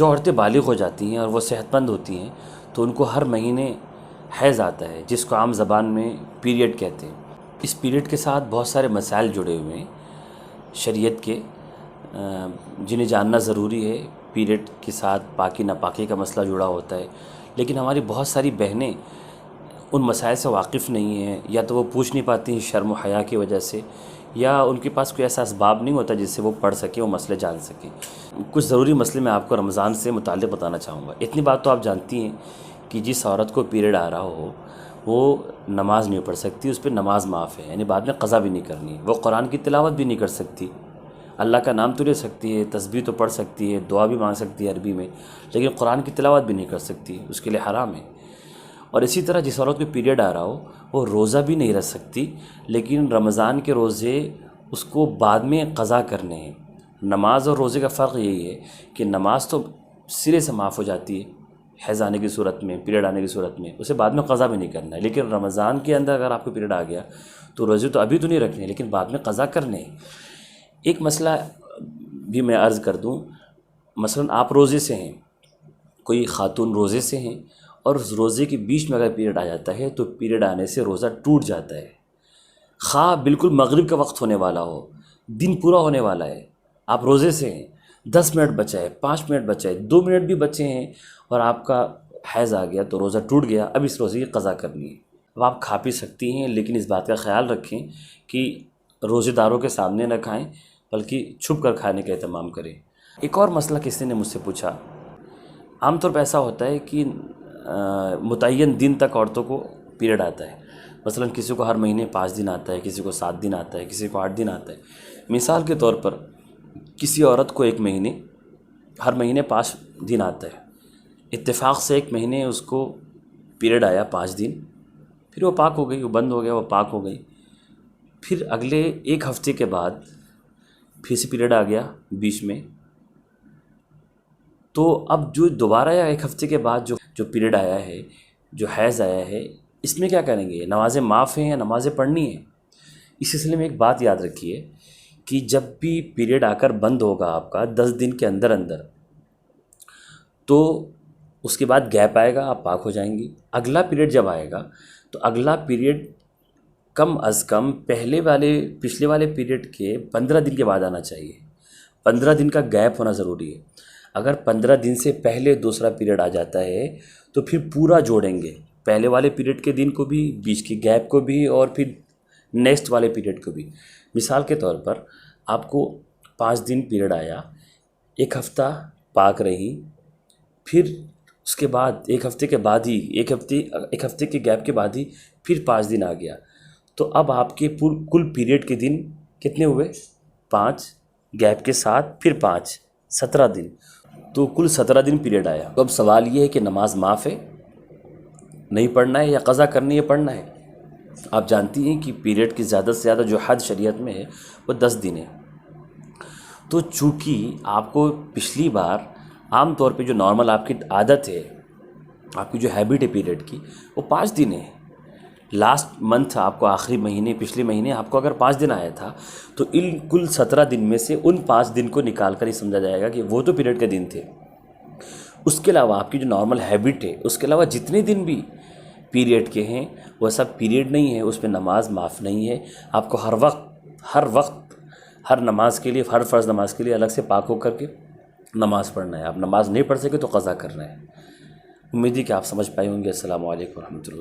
جو عورتیں بالغ ہو جاتی ہیں اور وہ صحت مند ہوتی ہیں تو ان کو ہر مہینے حیض آتا ہے، جس کو عام زبان میں پیریڈ کہتے ہیں۔ اس پیریڈ کے ساتھ بہت سارے مسائل جڑے ہوئے ہیں شریعت کے، جنہیں جاننا ضروری ہے۔ پیریڈ کے ساتھ پاکی ناپاکی کا مسئلہ جڑا ہوتا ہے، لیکن ہماری بہت ساری بہنیں ان مسائل سے واقف نہیں ہیں، یا تو وہ پوچھ نہیں پاتی ہیں شرم و حیا کی وجہ سے، یا ان کے پاس کوئی ایسا اسباب نہیں ہوتا جس سے وہ پڑھ سکیں، وہ مسئلے جان سکیں۔ کچھ ضروری مسئلے میں آپ کو رمضان سے متعلق بتانا چاہوں گا۔ اتنی بات تو آپ جانتی ہیں کہ جس عورت کو پیریڈ آ رہا ہو وہ نماز نہیں پڑھ سکتی، اس پہ نماز معاف ہے، یعنی بعد میں قضا بھی نہیں کرنی ہے۔ وہ قرآن کی تلاوت بھی نہیں کر سکتی، اللہ کا نام تو لے سکتی ہے، تسبیح تو پڑھ سکتی ہے، دعا بھی مانگ سکتی ہے عربی میں، لیکن قرآن کی تلاوت بھی نہیں کر سکتی، اس کے لیے حرام ہے۔ اور اسی طرح جس عورت کو پیریڈ آ رہا ہو وہ روزہ بھی نہیں رکھ سکتی، لیکن رمضان کے روزے اس کو بعد میں قضا کرنے ہیں۔ نماز اور روزے کا فرق یہی ہے کہ نماز تو سرے سے معاف ہو جاتی ہے حیض آنے کی صورت میں، پیریڈ آنے کی صورت میں، اسے بعد میں قضا بھی نہیں کرنا ہے، لیکن رمضان کے اندر اگر آپ کو پیریڈ آ گیا تو روزے تو ابھی تو نہیں رکھنے، لیکن بعد میں قضا کرنے ہیں۔ ایک مسئلہ بھی میں عرض کر دوں، مثلا آپ روزے سے ہیں، کوئی خاتون روزے سے ہیں اور اس روزے کے بیچ میں اگر پیریڈ آ جاتا ہے تو پیریڈ آنے سے روزہ ٹوٹ جاتا ہے، خواہ بالکل مغرب کا وقت ہونے والا ہو، دن پورا ہونے والا ہے، آپ روزے سے ہیں، 10 منٹ بچا ہے، 5 منٹ بچا ہے، 2 منٹ بھی بچے ہیں اور آپ کا حیض آ گیا تو روزہ ٹوٹ گیا، اب اس روزے کی قضا کرنی ہے۔ اب آپ کھا پی سکتی ہیں، لیکن اس بات کا خیال رکھیں کہ روزے داروں کے سامنے نہ کھائیں، بلکہ چھپ کر کھانے کا اہتمام کریں۔ ایک اور مسئلہ کسی نے مجھ سے پوچھا، عام طور پہ ایسا ہوتا ہے کہ متعین دن تک عورتوں کو پیریڈ آتا ہے، مثلا کسی کو ہر مہینے 5 دن آتا ہے، کسی کو 7 دن آتا ہے، کسی کو 8 دن آتا ہے۔ مثال کے طور پر کسی عورت کو ہر مہینے 5 دن آتا ہے، اتفاق سے ایک مہینے اس کو پیریڈ آیا 5 دن، پھر وہ پاک ہو گئی، وہ بند ہو گیا، وہ پاک ہو گئی، پھر اگلے ایک ہفتے کے بعد پھر سے پیریڈ آ گیا بیچ میں، تو اب جو دوبارہ ایک ہفتے کے بعد جو پیریڈ آیا ہے، جو حیض آیا ہے، اس میں کیا کریں گے؟ نمازیں معاف ہیں یا نمازیں پڑھنی ہیں؟ اس سلسلے میں ایک بات یاد رکھیے کہ جب بھی پیریڈ آ کر بند ہوگا آپ کا 10 دن کے اندر تو اس کے بعد گیپ آئے گا، آپ پاک ہو جائیں گی۔ اگلا پیریڈ جب آئے گا تو اگلا پیریڈ کم از کم پچھلے والے پیریڈ کے 15 دن کے بعد آنا چاہیے، 15 دن کا گیپ ہونا ضروری ہے۔ اگر 15 دن سے پہلے دوسرا پیریڈ آ جاتا ہے تو پھر پورا جوڑیں گے، پہلے والے پیریڈ کے دن کو بھی، بیچ کے گیپ کو بھی، اور پھر نیکسٹ والے پیریڈ کو بھی۔ مثال کے طور پر آپ کو 5 دن پیریڈ آیا، ایک ہفتہ پاک رہی، پھر اس کے بعد ایک ہفتے کے گیپ کے بعد ہی پھر 5 دن آ گیا، تو اب آپ کے کل پیریڈ کے دن کتنے ہوئے؟ 5، گیپ کے ساتھ پھر 5، 17 دن، تو کل 17 دن پیریڈ آیا۔ تو اب سوال یہ ہے کہ نماز معاف ہے، نہیں پڑھنا ہے، یا قضا کرنی ہے، پڑھنا ہے؟ آپ جانتی ہیں کہ پیریڈ کی زیادہ سے زیادہ جو حد شریعت میں ہے وہ 10 دن ہے، تو چونکہ آپ کو پچھلی بار عام طور پہ جو نارمل آپ کی عادت ہے، آپ کی جو ہیبٹ ہے پیریڈ کی، وہ 5 دن ہے۔ لاسٹ منتھ آپ کو پچھلے مہینے آپ کو اگر 5 دن آیا تھا تو ان کل 17 دن میں سے ان 5 دن کو نکال کر ہی سمجھا جائے گا کہ وہ تو پیریڈ کے دن تھے۔ اس کے علاوہ آپ کی جو نارمل ہیبٹ ہے، اس کے علاوہ جتنے دن بھی پیریڈ کے ہیں وہ سب پیریڈ نہیں ہے، اس میں نماز معاف نہیں ہے۔ آپ کو ہر وقت ہر نماز کے لیے، ہر فرض نماز کے لیے الگ سے پاک ہو کر کے نماز پڑھنا ہے۔ آپ نماز نہیں پڑھ سکے تو قضا کرنا ہے۔ امید ہے کہ آپ سمجھ پائے ہوں گے۔ السلام علیکم ورحمۃ اللہ۔